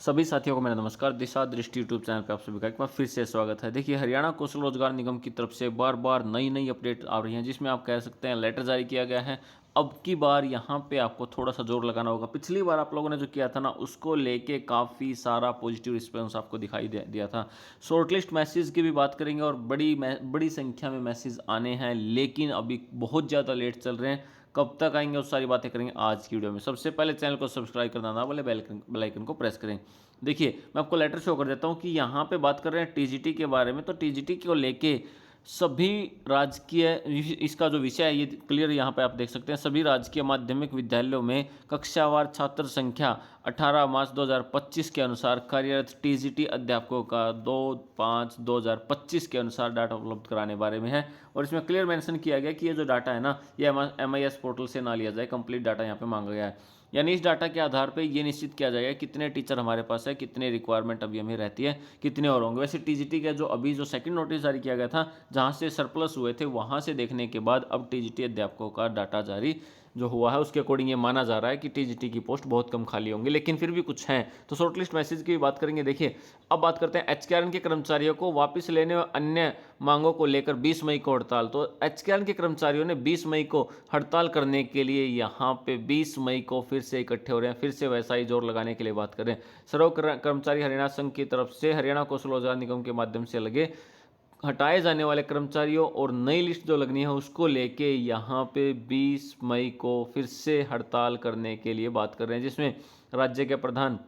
सभी साथियों को मेरा नमस्कार। दिशा दृष्टि यूट्यूब चैनल पे आप सभी का एक बार फिर से स्वागत है। देखिए, हरियाणा कौशल रोजगार निगम की तरफ से बार बार नई नई अपडेट आ रही हैं, जिसमें आप कह सकते हैं लेटर जारी किया गया है। अब की बार यहाँ पे आपको थोड़ा सा जोर लगाना होगा। पिछली बार आप लोगों ने जो किया था ना, उसको लेके काफ़ी सारा पॉजिटिव रिस्पॉन्स आपको दिखाई दिया था। शॉर्टलिस्ट मैसेज की भी बात करेंगे और बड़ी संख्या में मैसेज आने हैं, लेकिन अभी बहुत ज़्यादा लेट चल रहे हैं। कब तक आएंगे उस सारी बातें करेंगे आज की वीडियो में। सबसे पहले चैनल को सब्सक्राइब करना ना भूलें, बेल आइकन को प्रेस करें। देखिए, मैं आपको लेटर शो कर देता हूँ कि यहाँ पे बात कर रहे हैं टीजीटी के बारे में। तो टीजीटी को लेके सभी राजकीय, इसका जो विषय है ये क्लियर यहाँ पे आप देख सकते हैं। सभी राजकीय माध्यमिक विद्यालयों में कक्षावार छात्र संख्या 18 मार्च 2025 के अनुसार कार्यरत टीजीटी अध्यापकों का 2/5/2025 के अनुसार डाटा उपलब्ध कराने बारे में है। और इसमें क्लियर मेंशन किया गया कि ये जो डाटा है ना, ये MIS पोर्टल से ना लिया जाए। कंप्लीट डाटा यहाँ पे मांगा गया है। यानी इस डाटा के आधार पे ये निश्चित किया जाएगा कितने टीचर हमारे पास है, कितने रिक्वायरमेंट अभी हमें रहती है, कितने और होंगे। वैसे टीजीटी का जो अभी जो सेकंड नोटिस जारी किया गया था, जहां से सरप्लस हुए थे, वहां से देखने के बाद अब टीजीटी अध्यापकों का डाटा जारी जो हुआ है, उसके अकॉर्डिंग ये माना जा रहा है कि टीजीटी की पोस्ट बहुत कम खाली होंगी, लेकिन फिर भी कुछ हैं। तो शॉर्टलिस्ट मैसेज की बात करेंगे। देखिए, अब बात करते हैं एचकेआरएन के कर्मचारियों को वापस लेने व अन्य मांगों को लेकर 20 मई को हड़ताल। तो एचकेआरएन के कर्मचारियों ने 20 मई को हड़ताल करने के लिए यहाँ पे 20 मई को फिर से इकट्ठे हो रहे हैं। फिर से वैसा ही जोर लगाने के लिए बात करें। सर्व कर्मचारी हरियाणा संघ की तरफ से हरियाणा कौशल रोजगार निगम के माध्यम से लगे हटाए जाने वाले कर्मचारियों और नई लिस्ट जो लगनी है उसको लेके यहाँ पे 20 मई को फिर से हड़ताल करने के लिए बात कर रहे हैं, जिसमें राज्य के प्रधान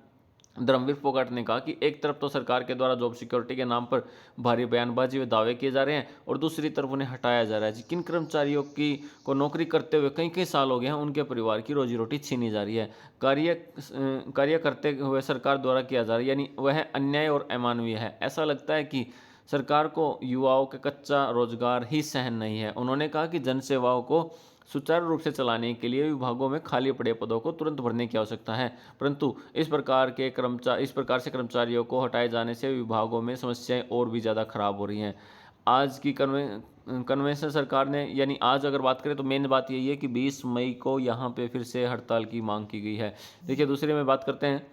धर्मवीर फोगाट ने कहा कि एक तरफ तो सरकार के द्वारा जॉब सिक्योरिटी के नाम पर भारी बयानबाजी व दावे किए जा रहे हैं और दूसरी तरफ उन्हें हटाया जा रहा है। किन कर्मचारियों की को नौकरी करते हुए कई कई साल हो गए हैं, उनके परिवार की रोजी रोटी छीनी जा रही है। कार्य करते हुए सरकार द्वारा किया जा रहा है, यानी वह अन्याय और अमानवीय है। ऐसा लगता है कि सरकार को युवाओं के कच्चा रोजगार ही सहन नहीं है। उन्होंने कहा कि जनसेवाओं को सुचारू रूप से चलाने के लिए विभागों में खाली पड़े पदों को तुरंत भरने की आवश्यकता है, परंतु इस प्रकार से कर्मचारियों को हटाए जाने से विभागों में समस्याएं और भी ज़्यादा खराब हो रही हैं। आज की कन्वेंशन सरकार ने, यानी आज अगर बात करें तो मेन बात यही है कि 20 मई को यहाँ पे फिर से हड़ताल की मांग की गई है। देखिए, दूसरे में बात करते हैं।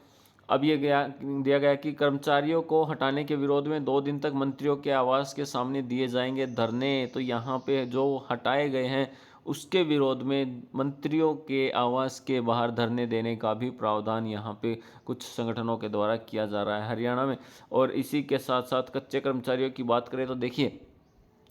अब ये दिया गया कि कर्मचारियों को हटाने के विरोध में 2 दिन तक मंत्रियों के आवास के सामने दिए जाएंगे धरने। तो यहाँ पे जो हटाए गए हैं उसके विरोध में मंत्रियों के आवास के बाहर धरने देने का भी प्रावधान यहाँ पे कुछ संगठनों के द्वारा किया जा रहा है हरियाणा में। और इसी के साथ साथ कच्चे कर्मचारियों की बात करें तो देखिए,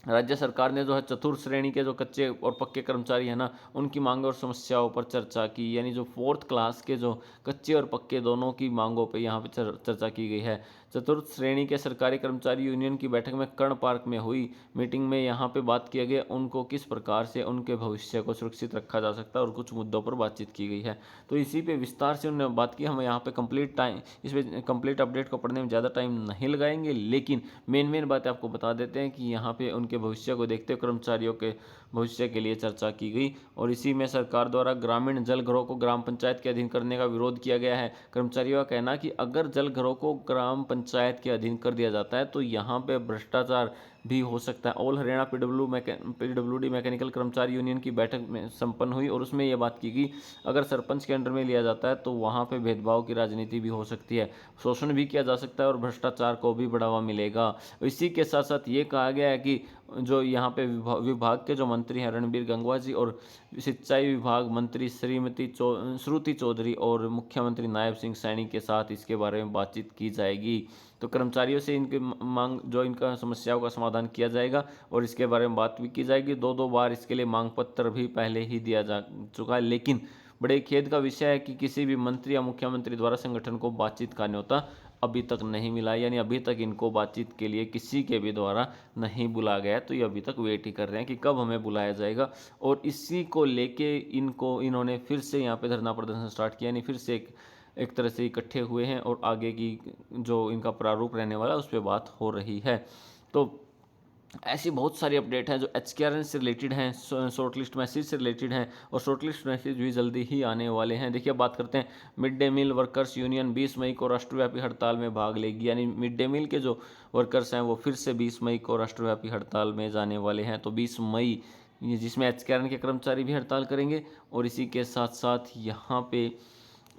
राज्य सरकार ने जो है चतुर्थ श्रेणी के जो कच्चे और पक्के कर्मचारी हैं ना, उनकी मांगों और समस्याओं पर चर्चा की। यानी जो 4th क्लास के जो कच्चे और पक्के दोनों की मांगों पे यहाँ पे चर्चा की गई है। चतुर्थ श्रेणी के सरकारी कर्मचारी यूनियन की बैठक में कर्ण पार्क में हुई मीटिंग में यहाँ पे बात किया गया उनको किस प्रकार से उनके भविष्य को सुरक्षित रखा जा सकता है, और कुछ मुद्दों पर बातचीत की गई है। तो इसी पे विस्तार से उन्होंने बात की। हम यहाँ पे कंप्लीट अपडेट को पढ़ने में ज़्यादा टाइम नहीं लगाएंगे, लेकिन मेन बातें आपको बता देते हैं कि यहाँ पे उनके भविष्य को देखते हुए कर्मचारियों के भविष्य के लिए चर्चा की गई। और इसी में सरकार द्वारा ग्रामीण जल घरों को ग्राम पंचायत के अधीन करने का विरोध किया गया है। कर्मचारियों का कहना कि अगर जल घरों को ग्राम पंचायत के अधीन कर दिया जाता है तो यहाँ पे भ्रष्टाचार भी हो सकता है। ऑल हरियाणा PWD मैकेनिकल कर्मचारी यूनियन की बैठक में संपन्न हुई और उसमें यह बात की गई, अगर सरपंच के अंडर में लिया जाता है तो वहाँ पे भेदभाव की राजनीति भी हो सकती है, शोषण भी किया जा सकता है और भ्रष्टाचार को भी बढ़ावा मिलेगा। इसी के साथ साथ ये कहा गया है कि जो यहाँ पे विभाग के जो मंत्री हैं रणबीर गंगवा जी, और सिंचाई विभाग मंत्री श्रुति चौधरी और मुख्यमंत्री नायब सिंह सैनी के साथ इसके बारे में बातचीत की जाएगी। तो कर्मचारियों से इनकी मांग, जो इनका समस्याओं का समाधान किया जाएगा और इसके बारे में बात भी की जाएगी। 2 बार इसके लिए मांग पत्र भी पहले ही दिया जा चुका है, लेकिन बड़े खेद का विषय है कि किसी भी मंत्री या मुख्यमंत्री द्वारा संगठन को बातचीत का न्योता अभी तक नहीं मिला। यानी अभी तक इनको बातचीत के लिए किसी के भी द्वारा नहीं बुलाया गया। तो ये अभी तक वेट ही कर रहे हैं कि कब हमें बुलाया जाएगा। और इसी को लेके इन्होंने फिर से यहाँ पे धरना प्रदर्शन स्टार्ट किया। यानी फिर से एक तरह से इकट्ठे हुए हैं और आगे की जो इनका प्रारूप रहने वाला है उस पर बात हो रही है। तो ऐसी बहुत सारी अपडेट हैं जो एचकेआरएन से रिलेटेड हैं, शॉर्टलिस्ट मैसेज से रिलेटेड हैं, और शॉर्टलिस्ट मैसेज भी जल्दी ही आने वाले हैं। देखिए, बात करते हैं mid day meal workers union 20 मई को राष्ट्रव्यापी हड़ताल में भाग लेगी। यानी मिड डे मील के जो वर्कर्स हैं वो फिर से 20 मई को राष्ट्रव्यापी हड़ताल में जाने वाले हैं। तो 20 मई जिसमें एचकेआरएन के कर्मचारी भी हड़ताल करेंगे। और इसी के साथ साथ यहाँ पे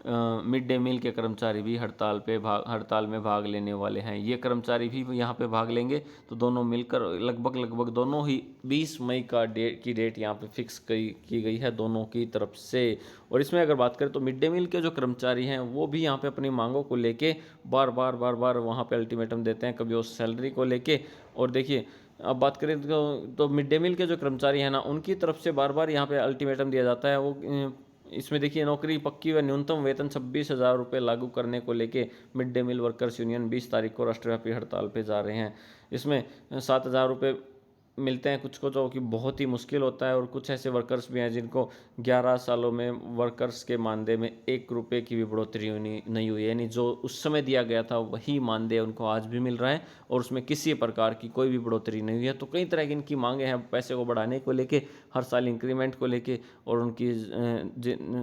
मिड डे मील के कर्मचारी भी हड़ताल में भाग लेने वाले हैं। ये कर्मचारी भी यहाँ पे भाग लेंगे, तो दोनों मिलकर लगभग दोनों ही 20 मई की डेट यहाँ पे फिक्स की गई है दोनों की तरफ से। और इसमें अगर बात करें तो मिड डे मील के जो कर्मचारी हैं वो भी यहाँ पे अपनी मांगों को लेके बार बार वहाँ पे अल्टीमेटम देते हैं, कभी उस सैलरी को लेके। और देखिए अब बात करें तो मिड डे मील के जो कर्मचारी हैं ना, उनकी तरफ से बार बार यहाँ पे अल्टीमेटम दिया जाता है। वो इसमें देखिए नौकरी पक्की व न्यूनतम वेतन 26,000 रुपये लागू करने को लेके mid day meal workers union 20 तारीख को राष्ट्रव्यापी हड़ताल पे जा रहे हैं। इसमें 7,000 रुपये मिलते हैं कुछ को, जो कि बहुत ही मुश्किल होता है। और कुछ ऐसे वर्कर्स भी हैं जिनको 11 सालों में वर्कर्स के मानदेय में 1 रुपये की भी बढ़ोतरी नहीं हुई, यानी जो उस समय दिया गया था वही मानदेय उनको आज भी मिल रहा है और उसमें किसी प्रकार की कोई भी बढ़ोतरी नहीं हुई है। तो कई तरह की इनकी मांगे हैं पैसे को बढ़ाने को लेके, हर साल इंक्रीमेंट को लेके, और उनकी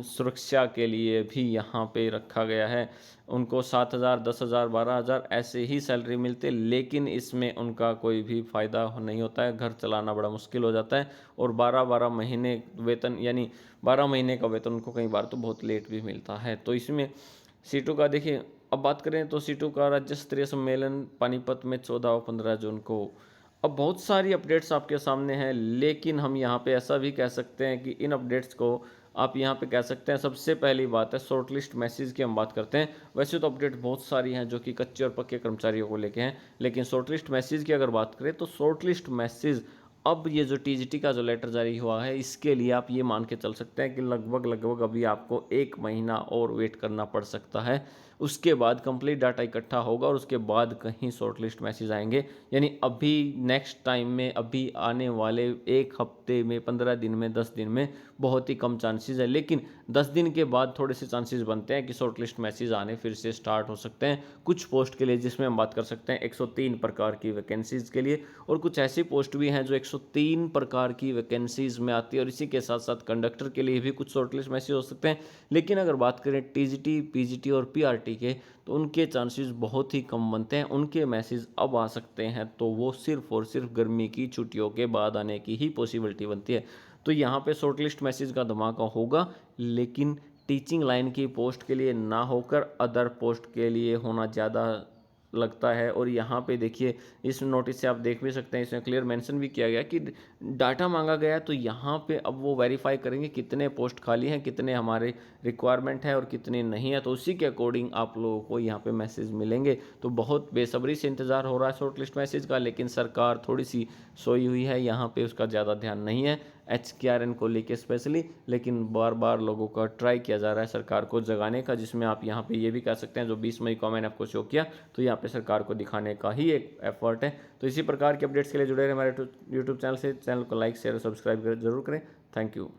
सुरक्षा के लिए भी यहाँ पे रखा गया है। उनको 7,000, 10,000, 12,000 ऐसे ही सैलरी मिलते, लेकिन इसमें उनका कोई भी फ़ायदा नहीं होता है, घर चलाना बड़ा मुश्किल हो जाता है। और 12-12 महीने वेतन, यानी 12 महीने का वेतन उनको कई बार तो बहुत लेट भी मिलता है। तो इसमें सीटों का देखिए, अब बात करें तो सीटों का राज्य स्तरीय सम्मेलन पानीपत में 14 और 15 जून को। अब बहुत सारी अपडेट्स आपके सामने हैं, लेकिन हम यहाँ पे ऐसा भी कह सकते हैं कि इन अपडेट्स को आप यहाँ पे कह सकते हैं, सबसे पहली बात है शॉर्ट लिस्ट मैसेज की हम बात करते हैं। वैसे तो अपडेट बहुत सारी हैं जो कि कच्चे और पक्के कर्मचारियों को लेके हैं, लेकिन शॉर्ट लिस्ट मैसेज की अगर बात करें तो शॉर्ट लिस्ट मैसेज अब ये जो टीजीटी का जो लेटर जारी हुआ है, इसके लिए आप ये मान के चल सकते हैं कि लगभग अभी आपको 1 महीना और वेट करना पड़ सकता है। उसके बाद कंप्लीट डाटा इकट्ठा होगा और उसके बाद कहीं शॉर्ट लिस्ट मैसेज आएंगे। यानी अभी नेक्स्ट टाइम में, अभी आने वाले 1 हफ्ते में, 15 दिन में, 10 दिन में बहुत ही कम चांसेस है, लेकिन 10 दिन के बाद थोड़े से चांसेस बनते हैं कि शॉर्ट लिस्ट मैसेज आने फिर से स्टार्ट हो सकते हैं कुछ पोस्ट के लिए, जिसमें हम बात कर सकते हैं 103 प्रकार की वैकेंसीज़ के लिए। और कुछ ऐसी पोस्ट भी हैं जो 103 प्रकार की वैकेंसीज़ में आती है, और इसी के साथ साथ कंडक्टर के लिए भी कुछ शॉर्ट लिस्ट मैसेज हो सकते हैं। लेकिन अगर बात करें टीजीटी, पीजीटी और पीआरटी के, तो उनके चांसेस बहुत ही कम बनते हैं। उनके मैसेज अब आ सकते हैं तो वो सिर्फ और सिर्फ गर्मी की छुट्टियों के बाद आने की ही पॉसिबिलिटी बनती है। तो यहाँ पे शॉर्ट लिस्ट मैसेज का धमाका होगा, लेकिन टीचिंग लाइन की पोस्ट के लिए ना होकर अदर पोस्ट के लिए होना ज़्यादा लगता है। और यहाँ पे देखिए इस नोटिस से आप देख भी सकते हैं, इसमें क्लियर मेंशन भी किया गया कि डाटा मांगा गया है, तो यहाँ पे अब वो वेरीफाई करेंगे कितने पोस्ट खाली हैं, कितने हमारे रिक्वायरमेंट है और कितने नहीं है, तो उसी के अकॉर्डिंग आप लोगों को यहाँ पे मैसेज मिलेंगे। तो बहुत बेसब्री से इंतज़ार हो रहा है शॉर्ट लिस्ट मैसेज का, लेकिन सरकार थोड़ी सी सोई हुई है, यहाँ पे उसका ज़्यादा ध्यान नहीं है HKRN को लेके स्पेशली। लेकिन बार बार लोगों का ट्राई किया जा रहा है सरकार को जगाने का, जिसमें आप यहाँ पे ये भी कह सकते हैं जो 20 मई को मैंने आपको शो किया, तो यहाँ पे सरकार को दिखाने का ही एक एफर्ट है। तो इसी प्रकार के अपडेट्स के लिए जुड़े रहे हमारे यूट्यूब चैनल से। चैनल को लाइक, शेयर और सब्सक्राइब जरूर करें। Thank you.